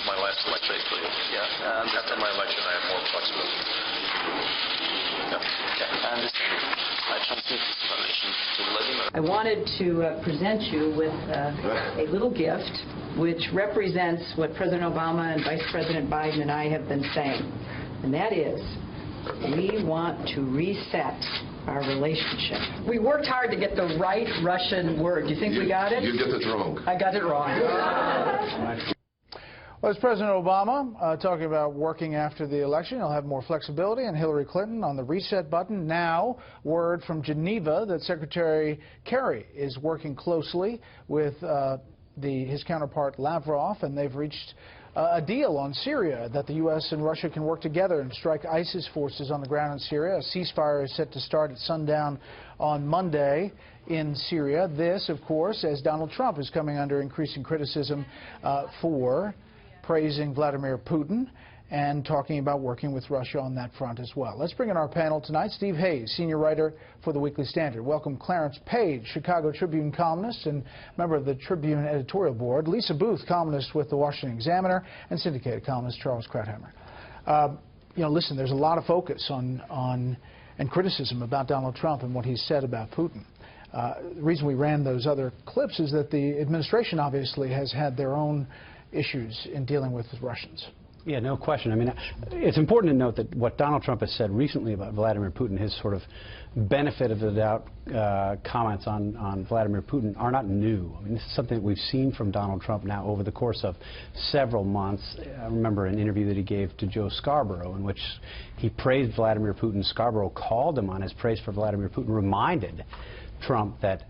my last election. Yeah. After my election, I have more flexibility. I wanted to present you with a little gift which represents what President Obama and Vice President Biden and I have been saying, and that is we want to reset our relationship. We worked hard to get the right Russian word. Do you think we got it? You get this wrong. I got it wrong. Well, it's President Obama talking about working after the election. He'll have more flexibility, and Hillary Clinton on the reset button. Now, word from Geneva that Secretary Kerry is working closely with his counterpart Lavrov, and they've reached a deal on Syria that the U.S. and Russia can work together and strike ISIS forces on the ground in Syria. A ceasefire is set to start at sundown on Monday in Syria. This, of course, as Donald Trump is coming under increasing criticism for praising Vladimir Putin and talking about working with Russia on that front as well. Let's bring in our panel tonight. Steve Hayes, senior writer for the Weekly Standard. Welcome Clarence Page, Chicago Tribune columnist and member of the Tribune editorial board. Lisa Booth, columnist with the Washington Examiner, and syndicated columnist Charles Krauthammer. Listen, there's a lot of focus on and criticism about Donald Trump and what he said about Putin. The reason we ran those other clips is that the administration obviously has had their own issues in dealing with the Russians. Yeah, no question. I mean, it's important to note that what Donald Trump has said recently about Vladimir Putin, his sort of benefit of the doubt comments on Vladimir Putin are not new. I mean, this is something that we've seen from Donald Trump now over the course of several months. I remember an interview that he gave to Joe Scarborough in which he praised Vladimir Putin. Scarborough called him on his praise for Vladimir Putin, reminded Trump that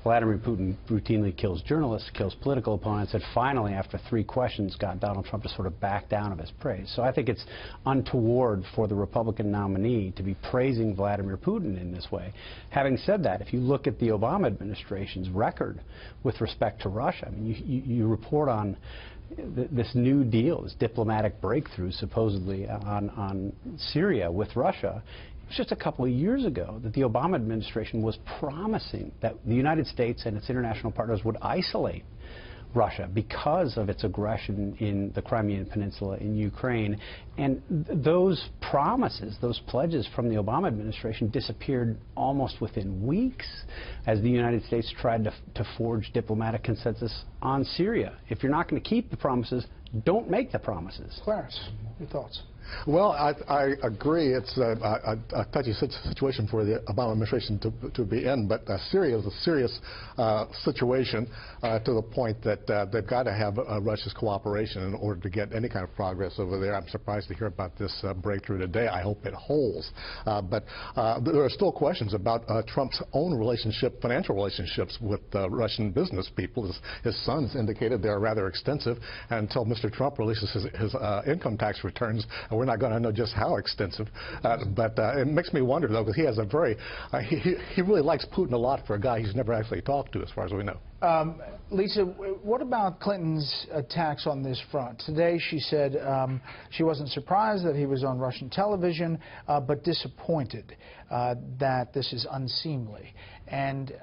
Vladimir Putin routinely kills journalists, kills political opponents, and finally, after 3 questions, got Donald Trump to sort of back down of his praise. So I think it's untoward for the Republican nominee to be praising Vladimir Putin in this way. Having said that, if you look at the Obama administration's record with respect to Russia, I mean, you report on this new deal, this diplomatic breakthrough supposedly on Syria with Russia. It was just a couple of years ago that the Obama administration was promising that the United States and its international partners would isolate Russia because of its aggression in the Crimean Peninsula in Ukraine. And those promises, those pledges from the Obama administration disappeared almost within weeks as the United States tried to forge diplomatic consensus on Syria. If you're not going to keep the promises, don't make the promises. Clarence, your thoughts? Well, I agree. It's a touchy situation for the Obama administration to be in, but Syria is a serious situation to the point that they've got to have Russia's cooperation in order to get any kind of progress over there. I'm surprised to hear about this breakthrough today. I hope it holds. But there are still questions about Trump's own relationship, financial relationships with Russian business people. His sons indicated they're rather extensive, and until Mr. Trump releases his income tax returns, we're not going to know just how extensive. But it makes me wonder, though, because he has a very, he really likes Putin a lot for a guy he's never actually talked to, as far as we know. Lisa, what about Clinton's attacks on this front? Today she said she wasn't surprised that he was on Russian television, but disappointed that this is unseemly. And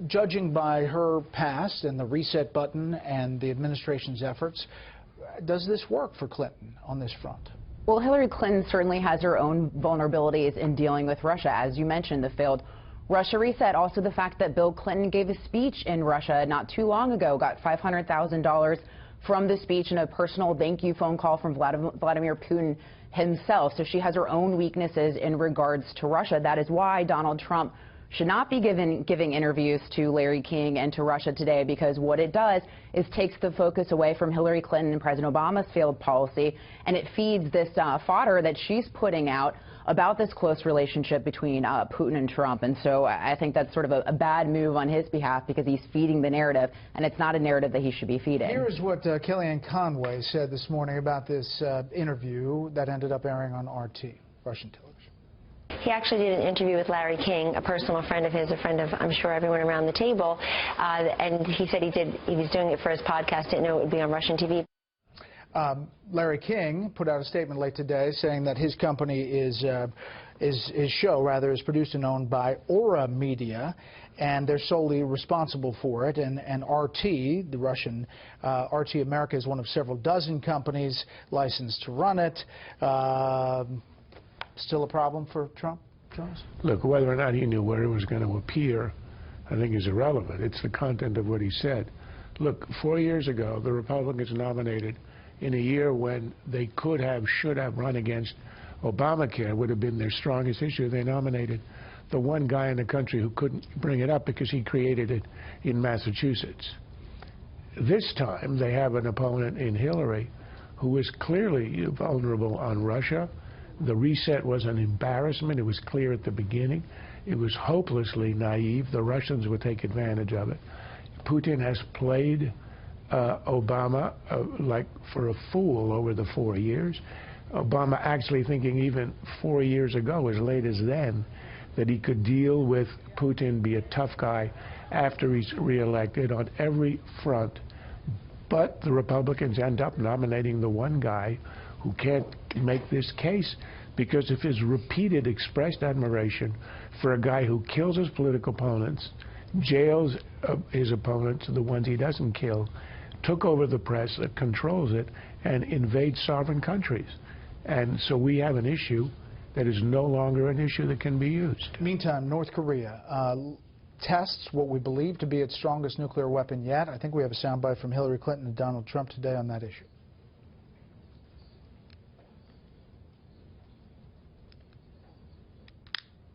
judging by her past and the reset button and the administration's efforts, does this work for Clinton on this front? Well, Hillary Clinton certainly has her own vulnerabilities in dealing with Russia. As you mentioned, the failed Russia reset, also the fact that Bill Clinton gave a speech in Russia not too long ago, got $500,000 from the speech and a personal thank you phone call from Vladimir Putin himself. So she has her own weaknesses in regards to Russia. That is why Donald Trump should not be giving interviews to Larry King and to Russia today, because what it does is takes the focus away from Hillary Clinton and President Obama's failed policy, and it feeds this fodder that she's putting out about this close relationship between Putin and Trump. And so I think that's sort of a bad move on his behalf, because he's feeding the narrative, and it's not a narrative that he should be feeding. Here's what Kellyanne Conway said this morning about this interview that ended up airing on RT, Russian television. He actually did an interview with Larry King, a personal friend of his, a friend of, I'm sure, everyone around the table, and he said he was doing it for his podcast, didn't know it would be on Russian TV. Larry King put out a statement late today saying that his company is produced and owned by Aura Media, and they're solely responsible for it. And RT, the Russian RT America, is one of several dozen companies licensed to run it. Still a problem for Trump, Charles? Look, whether or not he knew where it was going to appear, I think is irrelevant. It's the content of what he said. Look, 4 years ago, the Republicans nominated, in a year when they could have, should have run against Obamacare, would have been their strongest issue. They nominated the one guy in the country who couldn't bring it up because he created it in Massachusetts. This time, they have an opponent in Hillary who is clearly vulnerable on Russia. The reset was an embarrassment. It was clear at the beginning. It was hopelessly naive. The Russians would take advantage of it. Putin has played Obama like for a fool over the 4 years. Obama actually thinking even 4 years ago, as late as then, that he could deal with Putin, be a tough guy after he's reelected on every front. But the Republicans end up nominating the one guy who can't make this case because of his repeated expressed admiration for a guy who kills his political opponents, jails his opponents, the ones he doesn't kill, took over the press, controls it, and invades sovereign countries. And so we have an issue that is no longer an issue that can be used. Meantime, North Korea tests what we believe to be its strongest nuclear weapon yet. I think we have a soundbite from Hillary Clinton and Donald Trump today on that issue.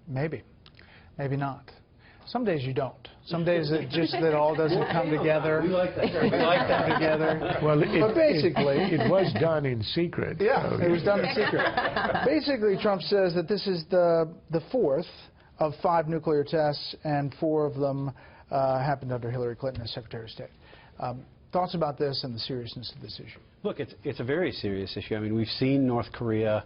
Maybe. Maybe not. Some days you don't. Some days it all doesn't come together. We like that. We like that together. Well, but basically, it was done in secret. Yeah, it was done in secret. Basically, Trump says that this is the fourth of 5 nuclear tests, and 4 of them happened under Hillary Clinton as Secretary of State. Thoughts about this and the seriousness of this issue? Look, it's a very serious issue. I mean, we've seen North Korea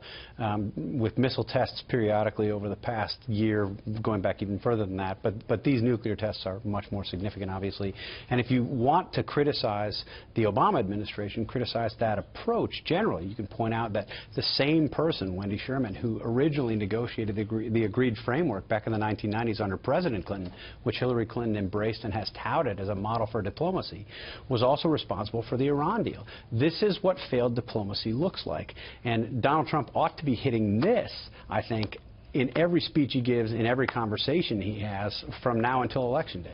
with missile tests periodically over the past year, going back even further than that. But these nuclear tests are much more significant, obviously. And if you want to criticize the Obama administration, criticize that approach generally, you can point out that the same person, Wendy Sherman, who originally negotiated the agreed framework back in the 1990s under President Clinton, which Hillary Clinton embraced and has touted as a model for diplomacy, was also responsible for the Iran deal. This is what failed diplomacy looks like. And Donald Trump ought to be hitting this, I think, in every speech he gives, in every conversation he has from now until Election Day.